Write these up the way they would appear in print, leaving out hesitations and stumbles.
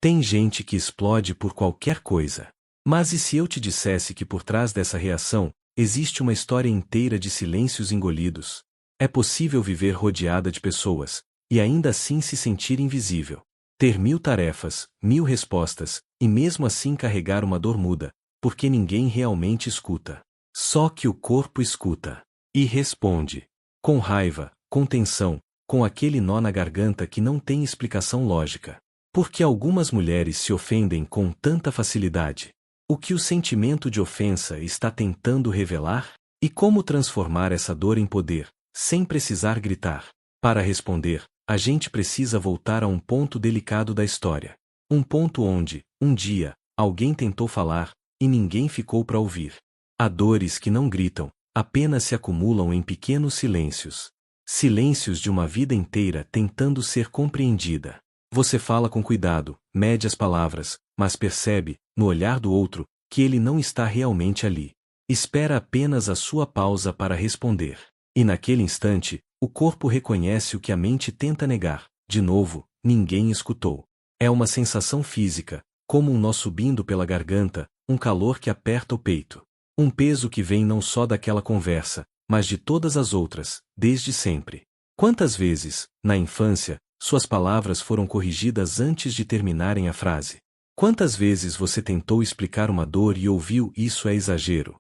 Tem gente que explode por qualquer coisa. Mas e se eu te dissesse que por trás dessa reação, existe uma história inteira de silêncios engolidos? É possível viver rodeada de pessoas, e ainda assim se sentir invisível. Ter 1000 tarefas, 1000 respostas, e mesmo assim carregar uma dor muda, porque ninguém realmente escuta. Só que o corpo escuta. E responde. Com raiva, com tensão, com aquele nó na garganta que não tem explicação lógica. Por que algumas mulheres se ofendem com tanta facilidade? O que o sentimento de ofensa está tentando revelar? E como transformar essa dor em poder, sem precisar gritar? Para responder, a gente precisa voltar a um ponto delicado da história. Um ponto onde, um dia, alguém tentou falar, e ninguém ficou para ouvir. Há dores que não gritam, apenas se acumulam em pequenos silêncios. Silêncios de uma vida inteira tentando ser compreendida. Você fala com cuidado, mede as palavras, mas percebe, no olhar do outro, que ele não está realmente ali. Espera apenas a sua pausa para responder. E naquele instante, o corpo reconhece o que a mente tenta negar. De novo, ninguém escutou. É uma sensação física, como um nó subindo pela garganta, um calor que aperta o peito. Um peso que vem não só daquela conversa, mas de todas as outras, desde sempre. Quantas vezes, na infância, suas palavras foram corrigidas antes de terminarem a frase? Quantas vezes você tentou explicar uma dor e ouviu "isso é exagero"?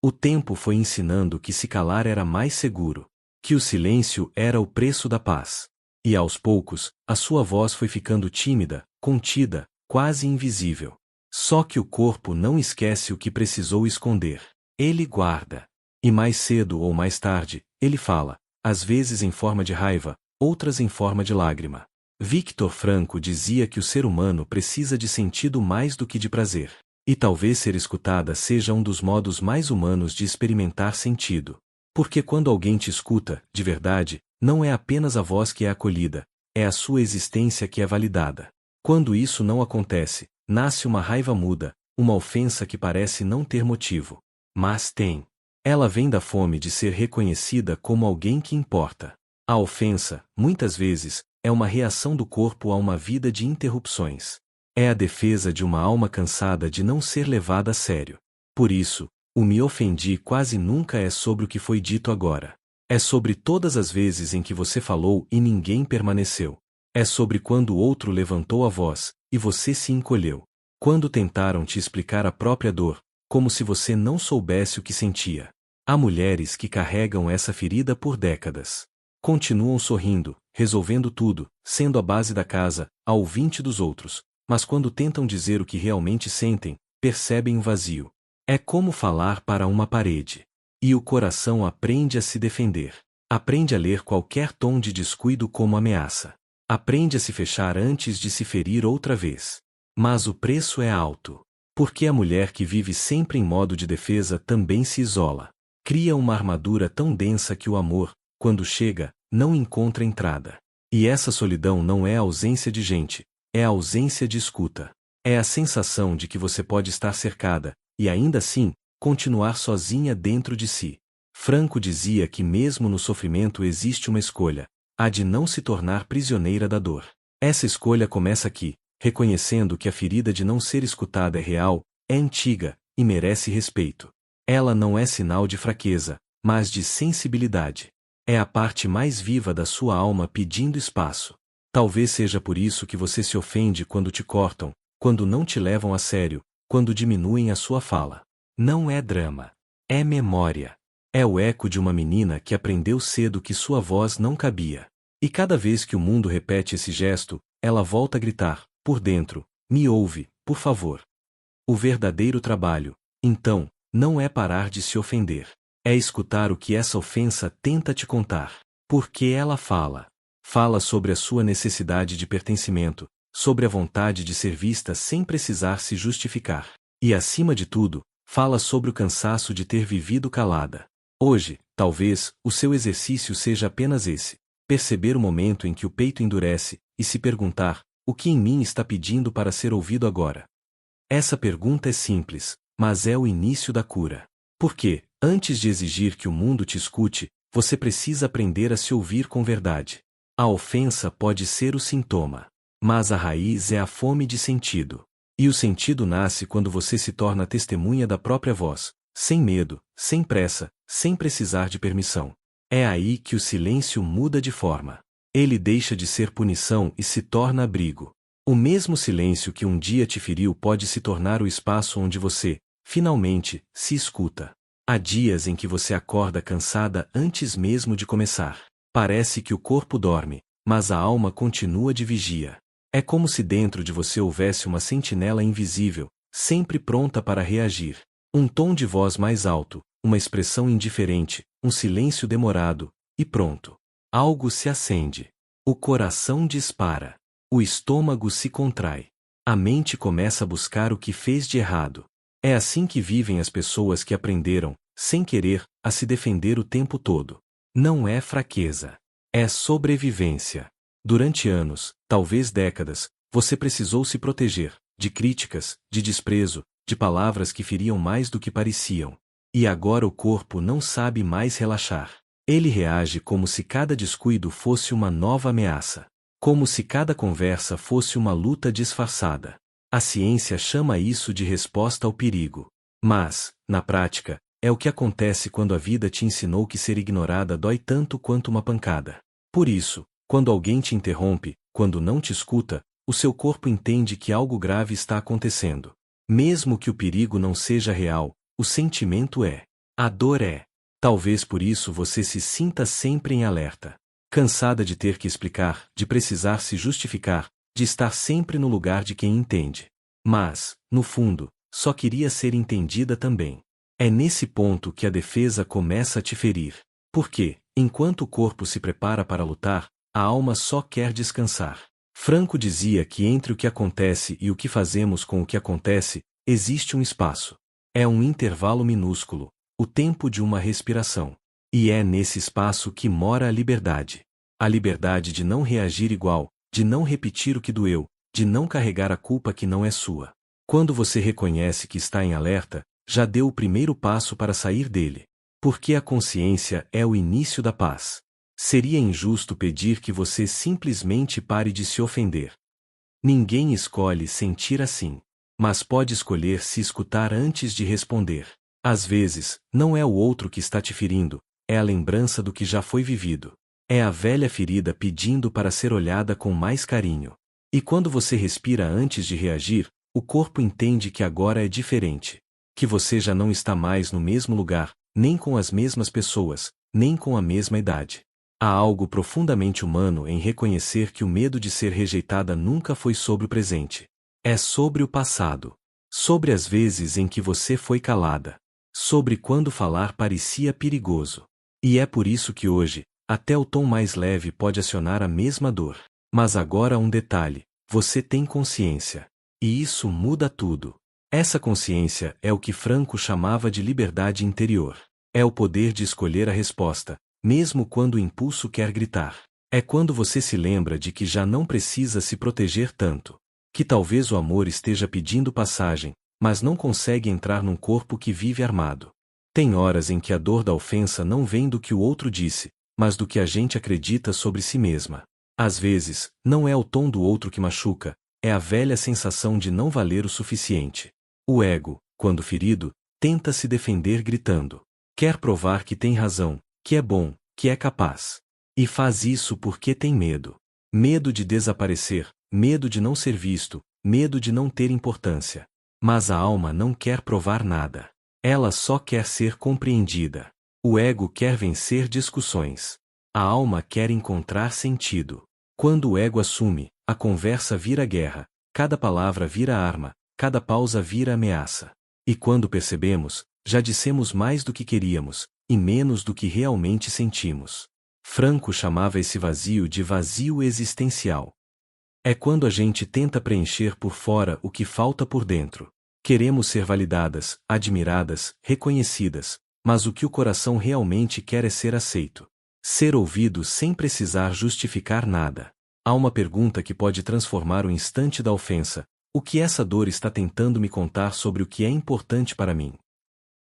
O tempo foi ensinando que se calar era mais seguro, que o silêncio era o preço da paz. E aos poucos, a sua voz foi ficando tímida, contida, quase invisível. Só que o corpo não esquece o que precisou esconder. Ele guarda. E mais cedo ou mais tarde, ele fala, às vezes em forma de raiva, outras em forma de lágrima. Viktor Frankl dizia que o ser humano precisa de sentido mais do que de prazer. E talvez ser escutada seja um dos modos mais humanos de experimentar sentido. Porque quando alguém te escuta, de verdade, não é apenas a voz que é acolhida, é a sua existência que é validada. Quando isso não acontece, nasce uma raiva muda, uma ofensa que parece não ter motivo. Mas tem. Ela vem da fome de ser reconhecida como alguém que importa. A ofensa, muitas vezes, é uma reação do corpo a uma vida de interrupções. É a defesa de uma alma cansada de não ser levada a sério. Por isso, o me ofendi quase nunca é sobre o que foi dito agora. É sobre todas as vezes em que você falou e ninguém permaneceu. É sobre quando o outro levantou a voz, e você se encolheu. Quando tentaram te explicar a própria dor, como se você não soubesse o que sentia. Há mulheres que carregam essa ferida por décadas. Continuam sorrindo, resolvendo tudo, sendo a base da casa, a ouvinte dos outros. Mas quando tentam dizer o que realmente sentem, percebem o vazio. É como falar para uma parede. E o coração aprende a se defender. Aprende a ler qualquer tom de descuido como ameaça. Aprende a se fechar antes de se ferir outra vez. Mas o preço é alto. Porque a mulher que vive sempre em modo de defesa também se isola. Cria uma armadura tão densa que o amor, quando chega, não encontra entrada. E essa solidão não é a ausência de gente, é a ausência de escuta. É a sensação de que você pode estar cercada, e ainda assim, continuar sozinha dentro de si. Franco dizia que mesmo no sofrimento existe uma escolha, a de não se tornar prisioneira da dor. Essa escolha começa aqui, reconhecendo que a ferida de não ser escutada é real, é antiga, e merece respeito. Ela não é sinal de fraqueza, mas de sensibilidade. É a parte mais viva da sua alma pedindo espaço. Talvez seja por isso que você se ofende quando te cortam, quando não te levam a sério, quando diminuem a sua fala. Não é drama. É memória. É o eco de uma menina que aprendeu cedo que sua voz não cabia. E cada vez que o mundo repete esse gesto, ela volta a gritar, por dentro, me ouve, por favor. O verdadeiro trabalho, então, não é parar de se ofender. É escutar o que essa ofensa tenta te contar. Porque ela fala. Fala sobre a sua necessidade de pertencimento, sobre a vontade de ser vista sem precisar se justificar. E acima de tudo, fala sobre o cansaço de ter vivido calada. Hoje, talvez, o seu exercício seja apenas esse: perceber o momento em que o peito endurece, e se perguntar, o que em mim está pedindo para ser ouvido agora? Essa pergunta é simples, mas é o início da cura. Porque, antes de exigir que o mundo te escute, você precisa aprender a se ouvir com verdade. A ofensa pode ser o sintoma. Mas a raiz é a fome de sentido. E o sentido nasce quando você se torna testemunha da própria voz, sem medo, sem pressa, sem precisar de permissão. É aí que o silêncio muda de forma. Ele deixa de ser punição e se torna abrigo. O mesmo silêncio que um dia te feriu pode se tornar o espaço onde você, finalmente, se escuta. Há dias em que você acorda cansada antes mesmo de começar. Parece que o corpo dorme, mas a alma continua de vigia. É como se dentro de você houvesse uma sentinela invisível, sempre pronta para reagir. Um tom de voz mais alto, uma expressão indiferente, um silêncio demorado, e pronto. Algo se acende. O coração dispara. O estômago se contrai. A mente começa a buscar o que fez de errado. É assim que vivem as pessoas que aprenderam, sem querer, a se defender o tempo todo. Não é fraqueza. É sobrevivência. Durante anos, talvez décadas, você precisou se proteger de críticas, de desprezo, de palavras que feriam mais do que pareciam. E agora o corpo não sabe mais relaxar. Ele reage como se cada descuido fosse uma nova ameaça. Como se cada conversa fosse uma luta disfarçada. A ciência chama isso de resposta ao perigo. Mas, na prática, é o que acontece quando a vida te ensinou que ser ignorada dói tanto quanto uma pancada. Por isso, quando alguém te interrompe, quando não te escuta, o seu corpo entende que algo grave está acontecendo. Mesmo que o perigo não seja real, o sentimento é. A dor é. Talvez por isso você se sinta sempre em alerta. Cansada de ter que explicar, de precisar se justificar, de estar sempre no lugar de quem entende. Mas, no fundo, só queria ser entendida também. É nesse ponto que a defesa começa a te ferir. Porque, enquanto o corpo se prepara para lutar, a alma só quer descansar. Franco dizia que entre o que acontece e o que fazemos com o que acontece, existe um espaço. É um intervalo minúsculo, o tempo de uma respiração. E é nesse espaço que mora a liberdade. A liberdade de não reagir igual, de não repetir o que doeu, de não carregar a culpa que não é sua. Quando você reconhece que está em alerta, já deu o primeiro passo para sair dele. Porque a consciência é o início da paz. Seria injusto pedir que você simplesmente pare de se ofender. Ninguém escolhe sentir assim. Mas pode escolher se escutar antes de responder. Às vezes, não é o outro que está te ferindo, é a lembrança do que já foi vivido. É a velha ferida pedindo para ser olhada com mais carinho. E quando você respira antes de reagir, o corpo entende que agora é diferente. Que você já não está mais no mesmo lugar, nem com as mesmas pessoas, nem com a mesma idade. Há algo profundamente humano em reconhecer que o medo de ser rejeitada nunca foi sobre o presente. É sobre o passado. Sobre as vezes em que você foi calada. Sobre quando falar parecia perigoso. E é por isso que hoje, até o tom mais leve pode acionar a mesma dor. Mas agora um detalhe: você tem consciência. E isso muda tudo. Essa consciência é o que Franco chamava de liberdade interior. É o poder de escolher a resposta, mesmo quando o impulso quer gritar. É quando você se lembra de que já não precisa se proteger tanto. Que talvez o amor esteja pedindo passagem, mas não consegue entrar num corpo que vive armado. Tem horas em que a dor da ofensa não vem do que o outro disse, mas do que a gente acredita sobre si mesma. Às vezes, não é o tom do outro que machuca, é a velha sensação de não valer o suficiente. O ego, quando ferido, tenta se defender gritando. Quer provar que tem razão, que é bom, que é capaz. E faz isso porque tem medo. Medo de desaparecer, medo de não ser visto, medo de não ter importância. Mas a alma não quer provar nada. Ela só quer ser compreendida. O ego quer vencer discussões. A alma quer encontrar sentido. Quando o ego assume, a conversa vira guerra, cada palavra vira arma, cada pausa vira ameaça. E quando percebemos, já dissemos mais do que queríamos, e menos do que realmente sentimos. Franco chamava esse vazio de vazio existencial. É quando a gente tenta preencher por fora o que falta por dentro. Queremos ser validadas, admiradas, reconhecidas, mas o que o coração realmente quer é ser aceito. Ser ouvido sem precisar justificar nada. Há uma pergunta que pode transformar o instante da ofensa: o que essa dor está tentando me contar sobre o que é importante para mim?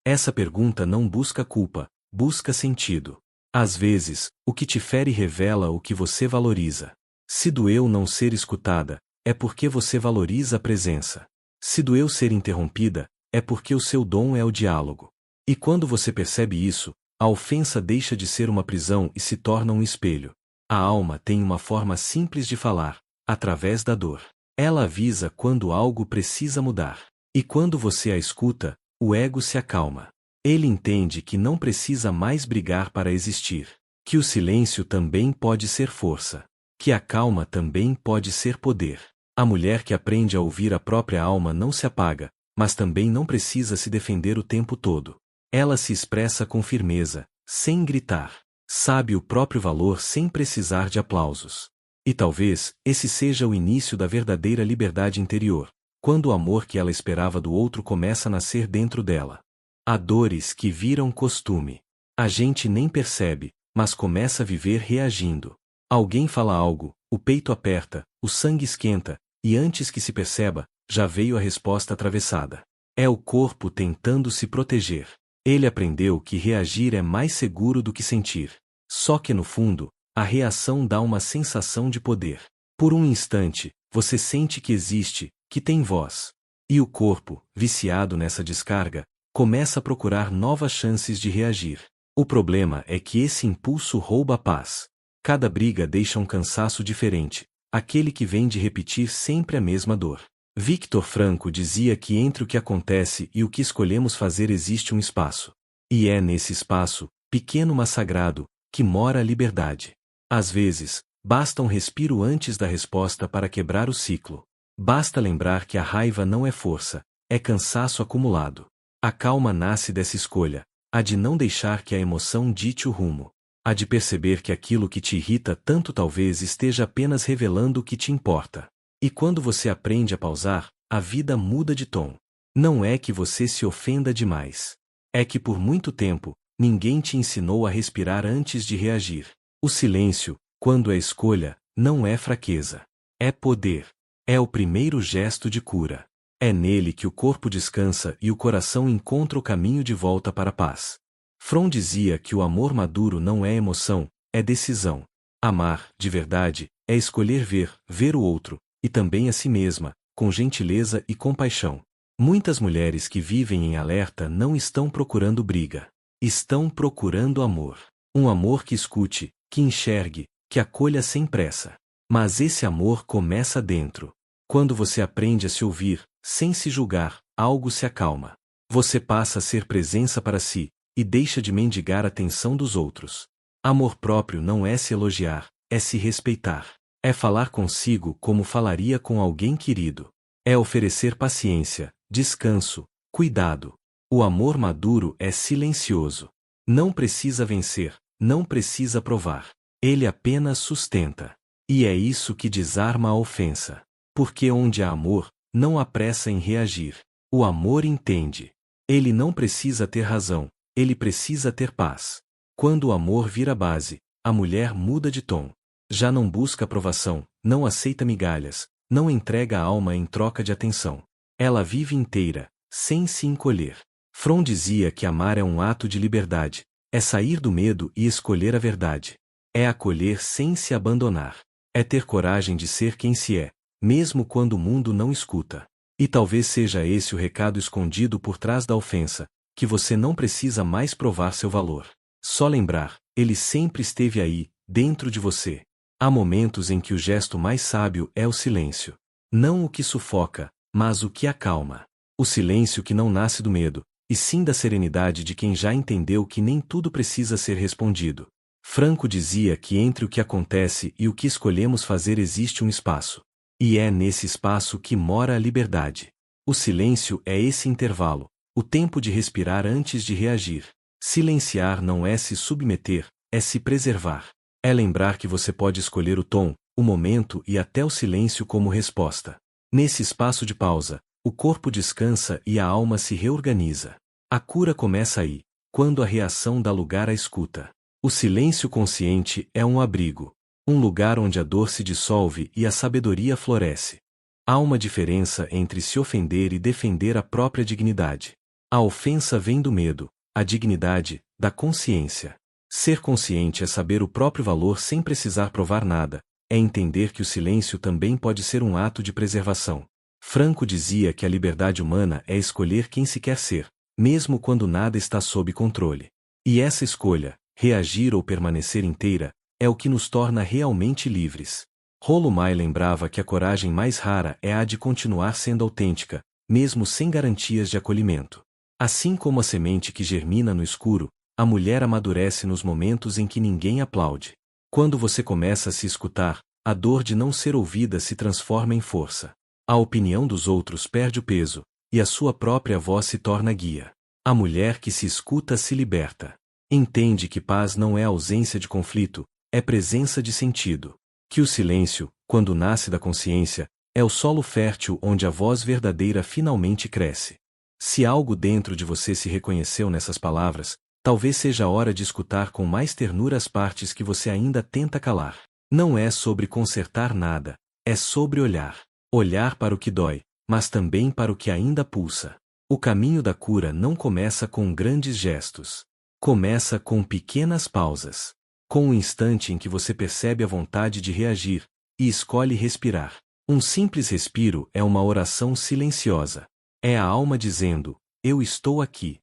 Essa pergunta não busca culpa, busca sentido. Às vezes, o que te fere revela o que você valoriza. Se doeu não ser escutada, é porque você valoriza a presença. Se doeu ser interrompida, é porque o seu dom é o diálogo. E quando você percebe isso, a ofensa deixa de ser uma prisão e se torna um espelho. A alma tem uma forma simples de falar, através da dor. Ela avisa quando algo precisa mudar. E quando você a escuta, o ego se acalma. Ele entende que não precisa mais brigar para existir. Que o silêncio também pode ser força. Que a calma também pode ser poder. A mulher que aprende a ouvir a própria alma não se apaga, mas também não precisa se defender o tempo todo. Ela se expressa com firmeza, sem gritar. Sabe o próprio valor sem precisar de aplausos. E talvez, esse seja o início da verdadeira liberdade interior, quando o amor que ela esperava do outro começa a nascer dentro dela. Há dores que viram costume. A gente nem percebe, mas começa a viver reagindo. Alguém fala algo, o peito aperta, o sangue esquenta, e antes que se perceba, já veio a resposta atravessada. É o corpo tentando se proteger. Ele aprendeu que reagir é mais seguro do que sentir. Só que no fundo, a reação dá uma sensação de poder. Por um instante, você sente que existe, que tem voz. E o corpo, viciado nessa descarga, começa a procurar novas chances de reagir. O problema é que esse impulso rouba a paz. Cada briga deixa um cansaço diferente, aquele que vem de repetir sempre a mesma dor. Viktor Frankl dizia que entre o que acontece e o que escolhemos fazer existe um espaço. E é nesse espaço, pequeno mas sagrado, que mora a liberdade. Às vezes, basta um respiro antes da resposta para quebrar o ciclo. Basta lembrar que a raiva não é força, é cansaço acumulado. A calma nasce dessa escolha, a de não deixar que a emoção dite o rumo. A de perceber que aquilo que te irrita tanto talvez esteja apenas revelando o que te importa. E quando você aprende a pausar, a vida muda de tom. Não é que você se ofenda demais. É que por muito tempo, ninguém te ensinou a respirar antes de reagir. O silêncio, quando é escolha, não é fraqueza. É poder. É o primeiro gesto de cura. É nele que o corpo descansa e o coração encontra o caminho de volta para a paz. Fromm dizia que o amor maduro não é emoção, é decisão. Amar, de verdade, é escolher ver o outro, e também a si mesma, com gentileza e compaixão. Muitas mulheres que vivem em alerta não estão procurando briga. Estão procurando amor. Um amor que escute, que enxergue, que acolha sem pressa. Mas esse amor começa dentro. Quando você aprende a se ouvir, sem se julgar, algo se acalma. Você passa a ser presença para si, e deixa de mendigar a atenção dos outros. Amor próprio não é se elogiar, é se respeitar. É falar consigo como falaria com alguém querido. É oferecer paciência, descanso, cuidado. O amor maduro é silencioso. Não precisa vencer, não precisa provar. Ele apenas sustenta. E é isso que desarma a ofensa. Porque onde há amor, não há pressa em reagir. O amor entende. Ele não precisa ter razão, ele precisa ter paz. Quando o amor vira base, a mulher muda de tom. Já não busca aprovação, não aceita migalhas, não entrega a alma em troca de atenção. Ela vive inteira, sem se encolher. Fromm dizia que amar é um ato de liberdade, é sair do medo e escolher a verdade. É acolher sem se abandonar. É ter coragem de ser quem se é, mesmo quando o mundo não escuta. E talvez seja esse o recado escondido por trás da ofensa, que você não precisa mais provar seu valor. Só lembrar, ele sempre esteve aí, dentro de você. Há momentos em que o gesto mais sábio é o silêncio. Não o que sufoca, mas o que acalma. O silêncio que não nasce do medo, e sim da serenidade de quem já entendeu que nem tudo precisa ser respondido. Frankl dizia que entre o que acontece e o que escolhemos fazer existe um espaço. E é nesse espaço que mora a liberdade. O silêncio é esse intervalo, o tempo de respirar antes de reagir. Silenciar não é se submeter, é se preservar. É lembrar que você pode escolher o tom, o momento e até o silêncio como resposta. Nesse espaço de pausa, o corpo descansa e a alma se reorganiza. A cura começa aí, quando a reação dá lugar à escuta. O silêncio consciente é um abrigo, um lugar onde a dor se dissolve e a sabedoria floresce. Há uma diferença entre se ofender e defender a própria dignidade. A ofensa vem do medo, a dignidade, da consciência. Ser consciente é saber o próprio valor sem precisar provar nada, é entender que o silêncio também pode ser um ato de preservação. Franco dizia que a liberdade humana é escolher quem se quer ser, mesmo quando nada está sob controle. E essa escolha, reagir ou permanecer inteira, é o que nos torna realmente livres. Rollo May lembrava que a coragem mais rara é a de continuar sendo autêntica, mesmo sem garantias de acolhimento. Assim como a semente que germina no escuro, a mulher amadurece nos momentos em que ninguém aplaude. Quando você começa a se escutar, a dor de não ser ouvida se transforma em força. A opinião dos outros perde o peso, e a sua própria voz se torna guia. A mulher que se escuta se liberta. Entende que paz não é ausência de conflito, é presença de sentido. Que o silêncio, quando nasce da consciência, é o solo fértil onde a voz verdadeira finalmente cresce. Se algo dentro de você se reconheceu nessas palavras, talvez seja a hora de escutar com mais ternura as partes que você ainda tenta calar. Não é sobre consertar nada, é sobre olhar. Olhar para o que dói, mas também para o que ainda pulsa. O caminho da cura não começa com grandes gestos. Começa com pequenas pausas. Com o instante em que você percebe a vontade de reagir e escolhe respirar. Um simples respiro é uma oração silenciosa. É a alma dizendo: eu estou aqui.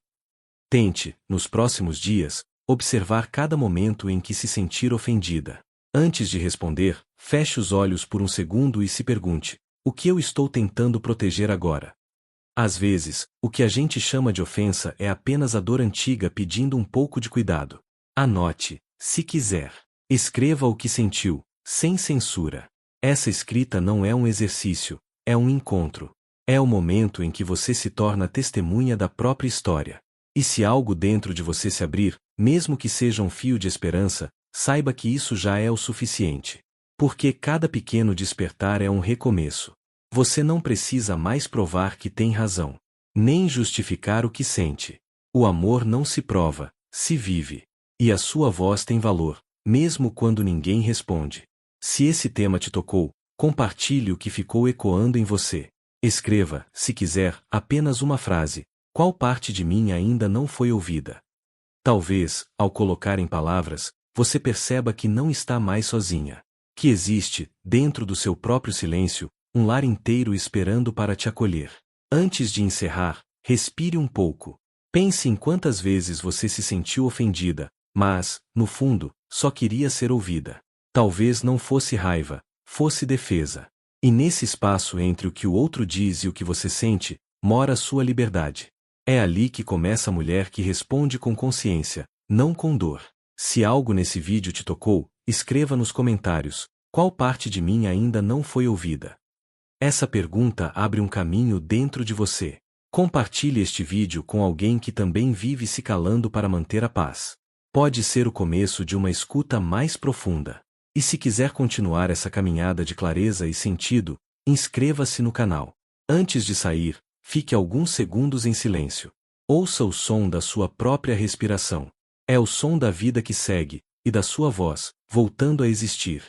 Tente, nos próximos dias, observar cada momento em que se sentir ofendida. Antes de responder, feche os olhos por um segundo e se pergunte: o que eu estou tentando proteger agora? Às vezes, o que a gente chama de ofensa é apenas a dor antiga pedindo um pouco de cuidado. Anote, se quiser. Escreva o que sentiu, sem censura. Essa escrita não é um exercício, é um encontro. É o momento em que você se torna testemunha da própria história. E se algo dentro de você se abrir, mesmo que seja um fio de esperança, saiba que isso já é o suficiente. Porque cada pequeno despertar é um recomeço. Você não precisa mais provar que tem razão, nem justificar o que sente. O amor não se prova, se vive. E a sua voz tem valor, mesmo quando ninguém responde. Se esse tema te tocou, compartilhe o que ficou ecoando em você. Escreva, se quiser, apenas uma frase: qual parte de mim ainda não foi ouvida? Talvez, ao colocar em palavras, você perceba que não está mais sozinha. Que existe, dentro do seu próprio silêncio, um lar inteiro esperando para te acolher. Antes de encerrar, respire um pouco. Pense em quantas vezes você se sentiu ofendida, mas, no fundo, só queria ser ouvida. Talvez não fosse raiva, fosse defesa. E nesse espaço entre o que o outro diz e o que você sente, mora a sua liberdade. É ali que começa a mulher que responde com consciência, não com dor. Se algo nesse vídeo te tocou, escreva nos comentários: qual parte de mim ainda não foi ouvida? Essa pergunta abre um caminho dentro de você. Compartilhe este vídeo com alguém que também vive se calando para manter a paz. Pode ser o começo de uma escuta mais profunda. E se quiser continuar essa caminhada de clareza e sentido, inscreva-se no canal. Antes de sair, fique alguns segundos em silêncio. Ouça o som da sua própria respiração. É o som da vida que segue, e da sua voz, voltando a existir.